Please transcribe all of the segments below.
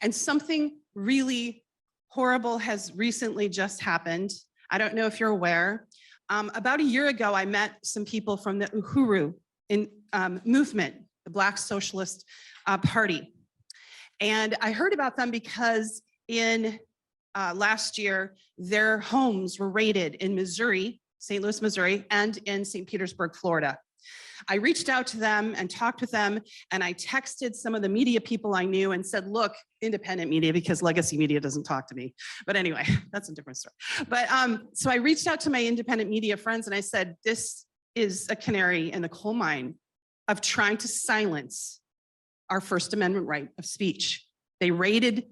And something really horrible has recently just happened. I don't know if you're aware. About a year ago, I met some people from the Uhuru movement, the Black Socialist Party. And I heard about them because in last year, their homes were raided in Missouri, St. Louis, Missouri, and in St. Petersburg, Florida. I reached out to them and talked with them, and I texted some of the media people I knew and said, look, independent media, because legacy media doesn't talk to me. But anyway, that's a different story. But so I reached out to my independent media friends and I said, this is a canary in the coal mine of trying to silence our First Amendment right of speech. They raided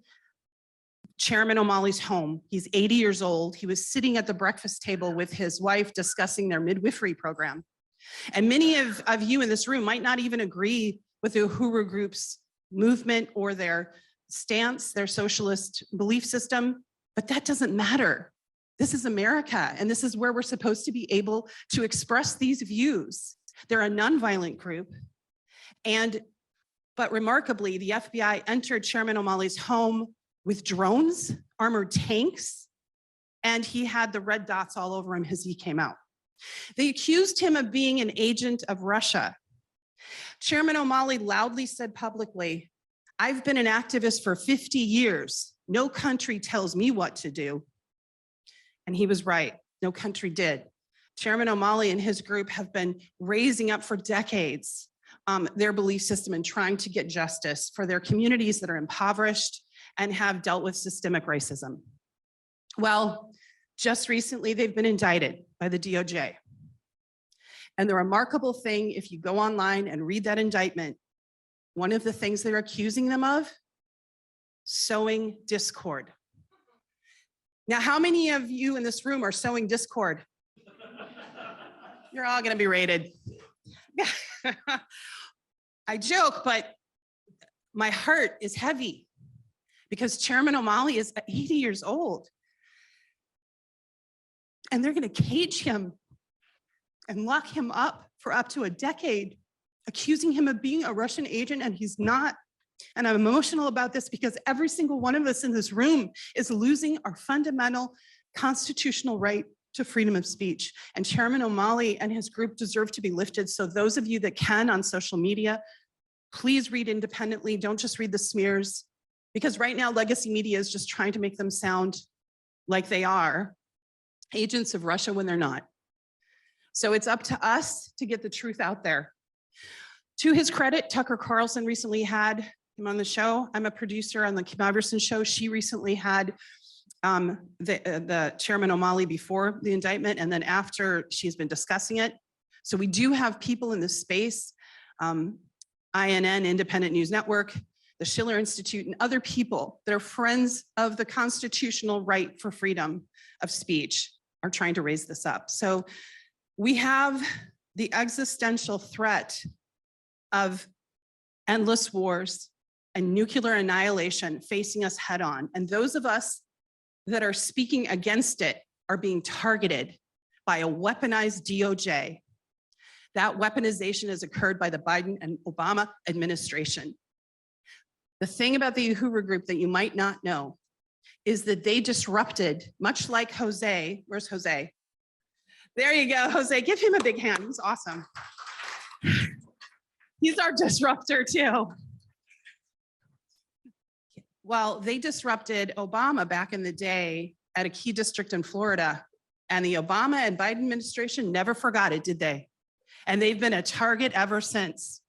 Chairman O'Malley's home. He's 80 years old. He was sitting at the breakfast table with his wife discussing their midwifery program. And many of you in this room might not even agree with the Uhuru group's movement or their stance, their socialist belief system, but that doesn't matter. This is America, and this is where we're supposed to be able to express these views. They're a nonviolent group, but remarkably, the FBI entered Chairman O'Malley's home with drones, armored tanks, and he had the red dots all over him as he came out. They accused him of being an agent of Russia. Chairman O'Malley loudly said publicly, I've been an activist for 50 years. No country tells me what to do. And he was right, no country did. Chairman O'Malley and his group have been raising up for decades their belief system and trying to get justice for their communities that are impoverished and have dealt with systemic racism. Well, just recently, they've been indicted by the DOJ. And the remarkable thing, if you go online and read that indictment, one of the things they're accusing them of, sowing discord. Now, how many of you in this room are sowing discord? You're all gonna be raided. I joke, but my heart is heavy because Chairman O'Malley is 80 years old. And they're gonna cage him and lock him up for up to a decade, accusing him of being a Russian agent, and he's not. And I'm emotional about this because every single one of us in this room is losing our fundamental constitutional right to freedom of speech. And Chairman O'Malley and his group deserve to be lifted. So those of you that can on social media, please read independently, don't just read the smears, because right now legacy media is just trying to make them sound like they are agents of Russia when they're not. So it's up to us to get the truth out there. To his credit, Tucker Carlson recently had him on the show. I'm a producer on the Kim Iverson show. She recently had the Chairman O'Malley before the indictment, and then after, she's been discussing it. So we do have people in this space, INN, Independent News Network, the Schiller Institute, and other people that are friends of the constitutional right for freedom of speech are trying to raise this up. So we have the existential threat of endless wars and nuclear annihilation facing us head on. And those of us that are speaking against it are being targeted by a weaponized DOJ. That weaponization has occurred by the Biden and Obama administration. The thing about the Uhuru group that you might not know is that they disrupted, much like Jose. Where's Jose? There you go, Jose. Give him a big hand. He's awesome. He's our disruptor too. Well, they disrupted Obama back in the day at a key district in Florida, and the Obama and Biden administration never forgot it, did they? And they've been a target ever since.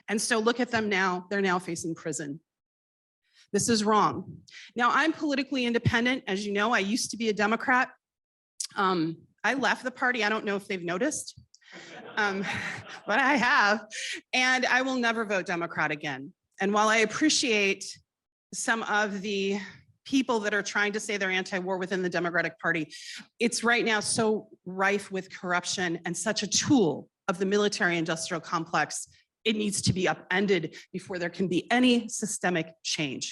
And so look at them now, they're now facing prison. This is wrong. Now, I'm politically independent. As you know, I used to be a Democrat. I left the party. I don't know if they've noticed, but I have. And I will never vote Democrat again. And while I appreciate some of the people that are trying to say they're anti-war within the Democratic Party, it's right now so rife with corruption and such a tool of the military-industrial complex, it needs to be upended before there can be any systemic change.